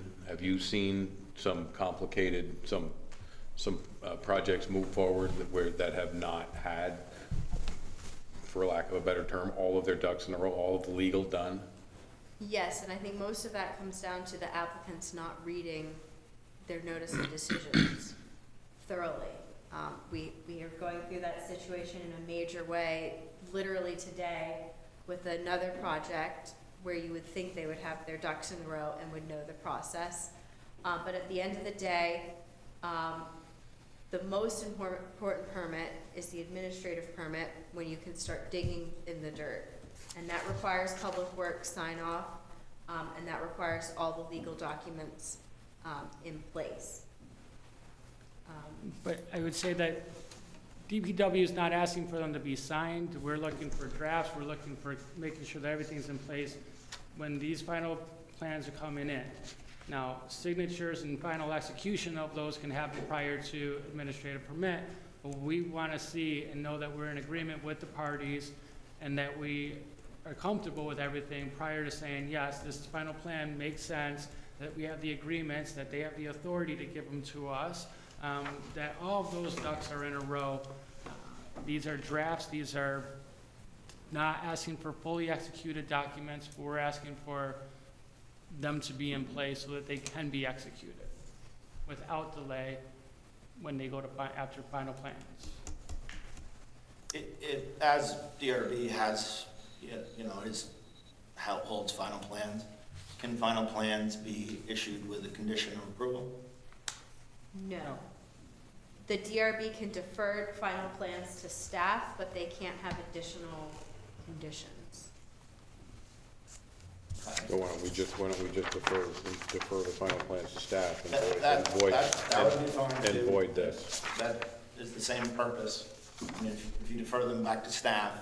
Speaker 13: some complicated, some projects move forward that have not had, for lack of a better term, all of their ducks in a row, all of the legal done?
Speaker 5: Yes, and I think most of that comes down to the applicants not reading their notice of decisions thoroughly. We are going through that situation in a major way, literally today, with another project where you would think they would have their ducks in a row and would know the process. But at the end of the day, the most important permit is the administrative permit, when you can start digging in the dirt. And that requires public works sign off, and that requires all the legal documents in place.
Speaker 11: But I would say that DPW is not asking for them to be signed. We're looking for drafts. We're looking for making sure that everything's in place when these final plans are coming in. Now, signatures and final execution of those can happen prior to administrative permit, but we want to see and know that we're in agreement with the parties and that we are comfortable with everything prior to saying, yes, this final plan makes sense, that we have the agreements, that they have the authority to give them to us, that all of those ducks are in a row. These are drafts. These are not asking for fully executed documents, but we're asking for them to be in place so that they can be executed without delay when they go to after final plans.
Speaker 12: As DRB has, holds final plans, can final plans be issued with a condition of approval?
Speaker 5: No. The DRB can defer final plans to staff, but they can't have additional conditions.
Speaker 13: So why don't we just defer the final plans to staff
Speaker 12: That would be fine
Speaker 13: and
Speaker 12: too.
Speaker 13: void this?
Speaker 12: That is the same purpose. I mean, if you defer them back to staff,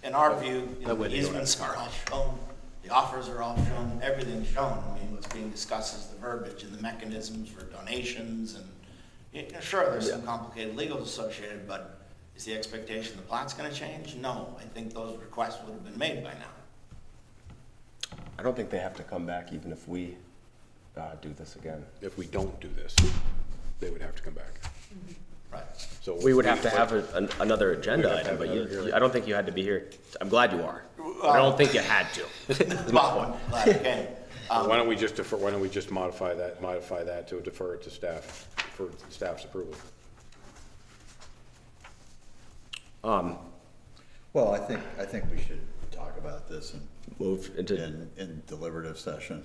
Speaker 12: in our view, the easements are all shown, the offers are all shown, everything's shown. I mean, what's being discussed is the verbiage and the mechanisms for donations and, sure, there's some complicated legals associated, but is the expectation the plat's gonna change? No, I think those requests would have been made by now.
Speaker 1: I don't think they have to come back even if we do this again.
Speaker 13: If we don't do this, they would have to come back.
Speaker 12: Right.
Speaker 13: So
Speaker 1: We would have to have another agenda item, but I don't think you had to be here. I'm glad you are. But I don't think you had to.
Speaker 12: Well, I'm glad you came.
Speaker 13: why don't we just defer, why don't we just modify that to defer it to staff for staff's approval?
Speaker 7: Well, I think we should talk about this and
Speaker 1: Move into,
Speaker 7: in deliberative session,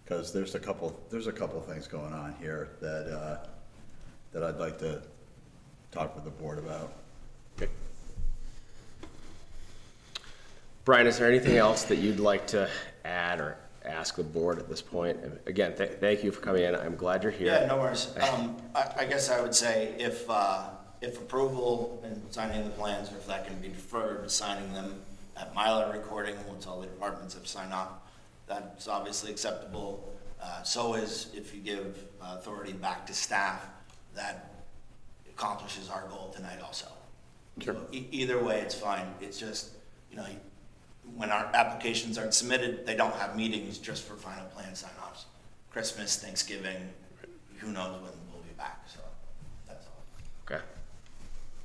Speaker 7: because there's a couple things going on here that I'd like to talk with the board about.
Speaker 1: okay. Brian, is there anything else that you'd like to add or ask the board at this point? Again, thank you for coming in. I'm glad you're here.
Speaker 12: Yeah, no worries. I guess I would say if approval and signing of the plans, or if that can be deferred, signing them at Mylar recording once all the departments have signed off, that's obviously acceptable. So is if you give authority back to staff, that accomplishes our goal tonight also.
Speaker 13: Sure.
Speaker 12: So either way, it's fine. It's just, when our applications aren't submitted, they don't have meetings just for final plan sign-offs. Christmas, Thanksgiving, who knows when we'll be back, so that's all.
Speaker 1: Okay.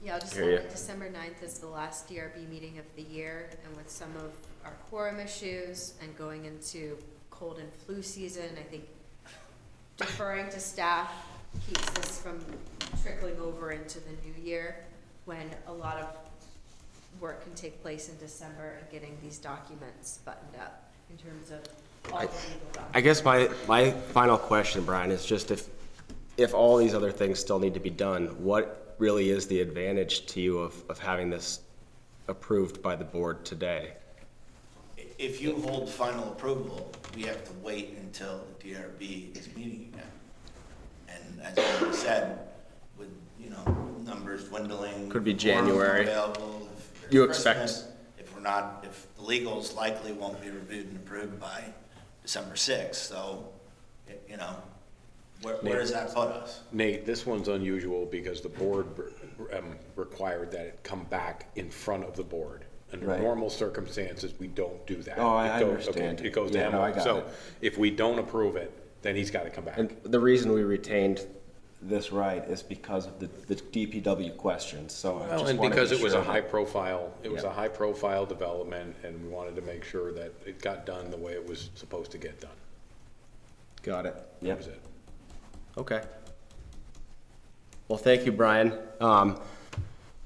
Speaker 5: Yeah, I'll just
Speaker 1: Hear
Speaker 5: say
Speaker 1: ya.
Speaker 5: that December 9th is the last DRB meeting of the year, and with some of our quorum issues and going into cold and flu season, I think deferring to staff keeps this from trickling over into the new year, when a lot of work can take place in December and getting these documents buttoned up in terms of all the legal documents.
Speaker 1: I guess my final question, Brian, is just if all these other things still need to be done, what really is the advantage to you of having this approved by the board today?
Speaker 12: If you hold final approval, we have to wait until the DRB is meeting again. And as you said, with, numbers dwindling.
Speaker 1: Could be
Speaker 12: quorum
Speaker 1: January.
Speaker 12: Available, if there's
Speaker 1: You expect-
Speaker 12: Christmas, if the legals likely won't be reviewed and approved by December 6th, so, where does that put us?
Speaker 13: Nate, this one's unusual because the board required that it come back in front of the board. Under
Speaker 7: Right.
Speaker 13: normal circumstances, we don't do that.
Speaker 7: Oh, I
Speaker 13: It goes-
Speaker 7: understand.
Speaker 13: okay, It goes
Speaker 7: Yeah,
Speaker 13: down.
Speaker 7: no, I got
Speaker 13: So
Speaker 7: it.
Speaker 13: if we don't approve it, then he's gotta come back.
Speaker 1: And the reason we retained this right is because of the DPW questions, so I
Speaker 13: Well,
Speaker 1: just
Speaker 13: and
Speaker 1: wanted to
Speaker 13: because
Speaker 1: be
Speaker 13: it was
Speaker 1: sure
Speaker 13: a
Speaker 1: that-
Speaker 13: high profile,
Speaker 1: Yeah.
Speaker 13: high profile development, and we wanted to make sure that it got done the way it was supposed to get done.
Speaker 1: Got it.
Speaker 13: That
Speaker 1: Yep.
Speaker 13: was it.
Speaker 1: Okay. Well, thank you, Brian. I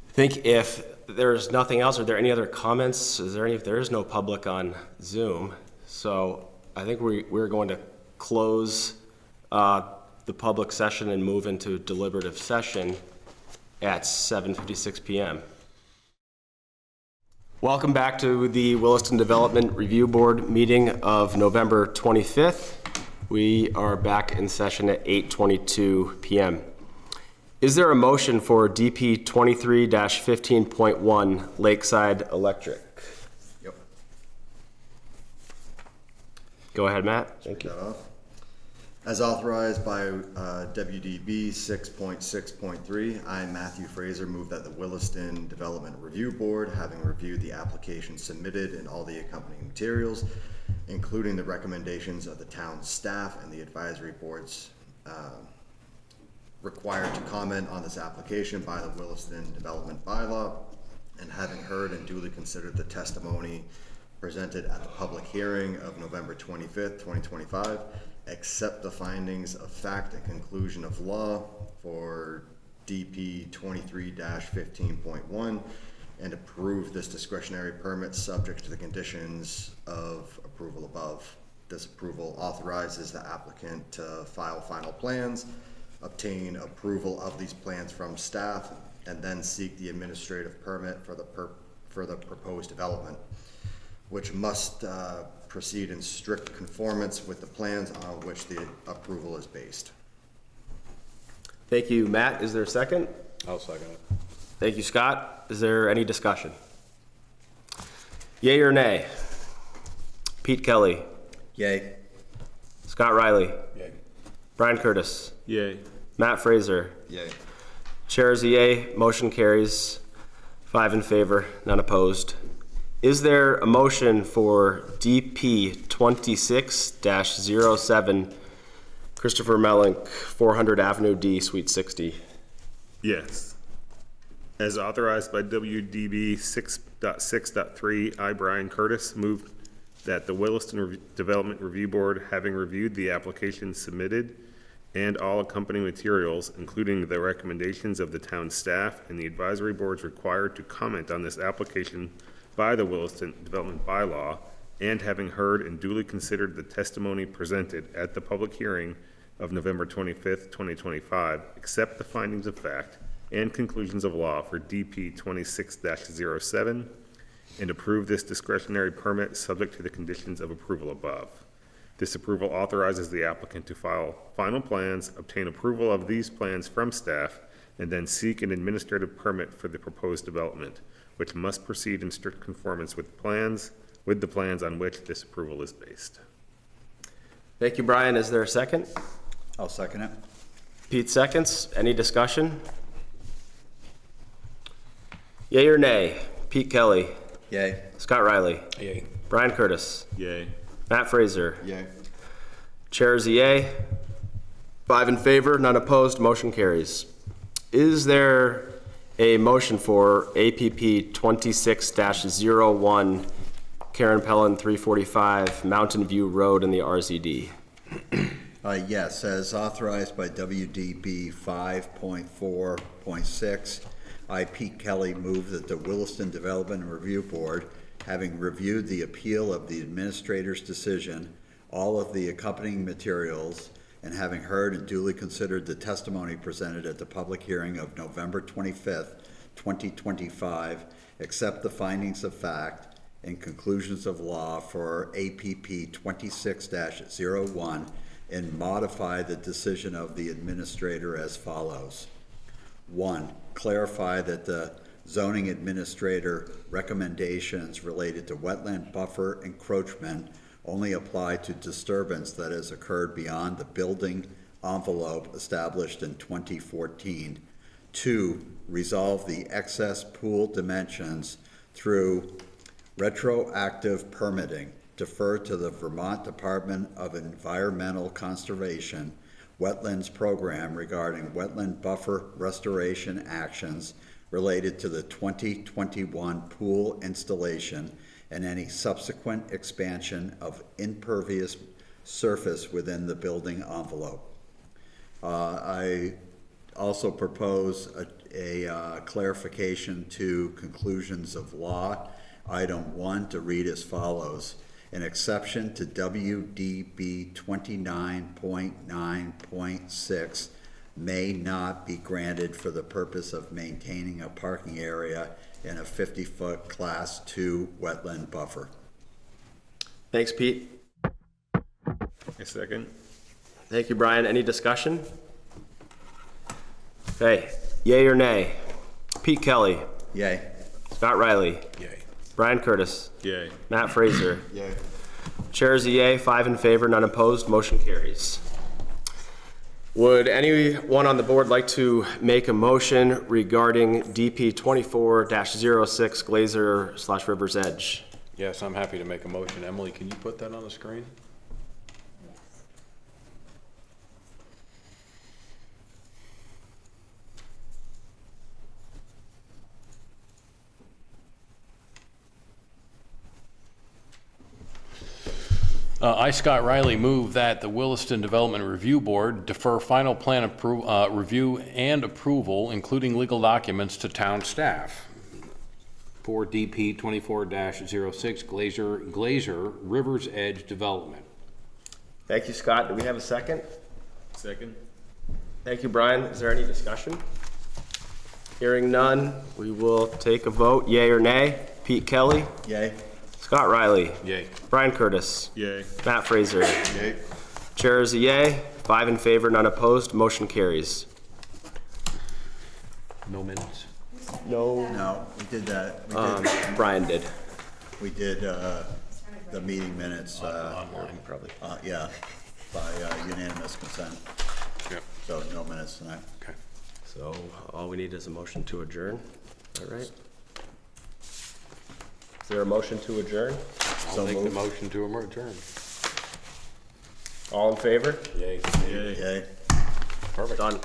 Speaker 1: think if there's nothing else, are there any other comments? There is no public on Zoom, so I think we're going to close the public session and move into deliberative session at 7:56 p.m. Welcome back to the Williston Development Review Board meeting of November 25th. We are back in session at 8:22 p.m. Is there a motion for DP 23-15.1 Lakeside Electric?
Speaker 7: Yep.
Speaker 1: Go ahead, Matt. Thank you.
Speaker 7: That off. As authorized by WDB 6.6.3, I, Matthew Fraser, move that the Williston Development Review Board, having reviewed the application submitted and all the accompanying materials, including the recommendations of the town staff and the advisory boards required to comment on this application by the Williston Development Bylaw, and having heard and duly considered the testimony presented at the public hearing of November 25th, 2025, accept the findings of fact and conclusion of law for DP 23-15.1, and approve this discretionary permit subject to the conditions of approval above. This approval authorizes the applicant to file final plans, obtain approval of these plans from staff, and then seek the administrative permit for the proposed development, which must proceed in strict conformance with the plans on which the approval is based.
Speaker 1: Thank you, Matt. Is there a second?
Speaker 13: I'll second it.
Speaker 1: Thank you, Scott. Is there any discussion? Yay or nay? Pete Kelly,
Speaker 7: Yay.
Speaker 1: Scott Riley,
Speaker 13: Yay.
Speaker 1: Brian Curtis,
Speaker 13: Yay.
Speaker 1: Matt Fraser.
Speaker 7: Yay.
Speaker 1: Chair is a yay. Motion carries. 5 in favor, none opposed. Is there a motion for DP 26-07 Christopher Mellink, 400 Avenue D, Suite 60?
Speaker 14: Yes. As authorized by WDB 6.6.3, I, Brian Curtis, move that the Williston Development Review Board, having reviewed the application submitted and all accompanying materials, including the recommendations of the town staff and the advisory boards required to comment on this application by the Williston Development Bylaw, and having heard and duly considered the testimony presented at the public hearing of November 25th, 2025, accept the findings of fact and conclusions of law for DP 26-07, and approve this discretionary permit subject to the conditions of approval above. This approval authorizes the applicant to file final plans, obtain approval of these plans from staff, and then seek an administrative permit for the proposed development, which must proceed in strict conformance with the plans on which this approval is based.
Speaker 1: Thank you, Brian. Is there a second?
Speaker 7: I'll second it.
Speaker 1: Pete seconds. Any discussion? Yay or nay? Pete Kelly,
Speaker 7: Yay.
Speaker 1: Scott Riley,
Speaker 13: Yay.
Speaker 1: Brian Curtis,
Speaker 14: Yay.
Speaker 1: Matt Fraser.
Speaker 7: Yay.
Speaker 1: Chair is a yay. 5 in favor, none opposed, motion carries. Is there a motion for APP 26-01 Karen Pellin 345 Mountain View Road in the RZD?
Speaker 7: Yes, as authorized by WDB 5.4.6, I, Pete Kelly, move that the Williston Development Review Board, having reviewed the appeal of the administrator's decision, all of the accompanying materials, and having heard and duly considered the testimony presented at the public hearing of November 25th, 2025, accept the findings of fact and conclusions of law for APP 26-01 and modify the decision of the administrator as follows. 1, clarify that the zoning administrator recommendations related to wetland buffer encroachment only apply to disturbance that has occurred beyond the building envelope established in 2014. 2, resolve the excess pool dimensions through Retroactive permitting, defer to the Vermont Department of Environmental Conservation Wetlands Program regarding wetland buffer restoration actions related to the 2021 pool installation and any subsequent expansion of impervious surface within the building envelope. I also propose a clarification to conclusions of law. Item 1 to read as follows. An exception to WDB 29.9.6 may not be granted for the purpose of maintaining a parking area in a 50-foot Class 2 wetland buffer.
Speaker 1: Thanks, Pete.
Speaker 14: A second.
Speaker 1: Thank you, Brian. Any discussion? Okay, yay or nay? Pete Kelly.
Speaker 7: Yay.
Speaker 1: Scott Riley.
Speaker 13: Yay.
Speaker 1: Brian Curtis.
Speaker 14: Yay.
Speaker 1: Matt Fraser.
Speaker 7: Yay.
Speaker 1: Chair is a yay, 5 in favor, none opposed, motion carries. Would anyone on the board like to make a motion regarding DP 24-06 Glaser / River's Edge?
Speaker 13: Yes, I'm happy to make a motion. Emily, can you put that on the screen? I, Scott Riley, move that the Williston Development Review Board defer final plan review and approval, including legal documents, to town staff for DP 24-06 Glaser River's Edge Development.
Speaker 1: Thank you, Scott. Do we have a second?
Speaker 14: Second.
Speaker 1: Thank you, Brian. Is there any discussion? Hearing none, we will take a vote. Yay or nay? Pete Kelly.
Speaker 7: Yay.
Speaker 1: Scott Riley.
Speaker 13: Yay.
Speaker 1: Brian Curtis.
Speaker 14: Yay.
Speaker 1: Matt Fraser.
Speaker 7: Yay.
Speaker 1: Chair is a yay, 5 in favor, none opposed, motion carries.
Speaker 13: No minutes?
Speaker 7: No, we did that.
Speaker 1: Brian did.
Speaker 7: We did the meeting minutes.
Speaker 13: Online,
Speaker 1: probably.
Speaker 7: Yeah, by unanimous consent.
Speaker 13: Yep.
Speaker 7: So no minutes tonight.
Speaker 13: Okay.
Speaker 1: So all we need is a motion to adjourn. All right. Is there a motion to adjourn?
Speaker 13: I'll make the motion to adjourn.
Speaker 1: All in favor?
Speaker 13: Yay.
Speaker 7: Yay.
Speaker 1: Perfect. Done.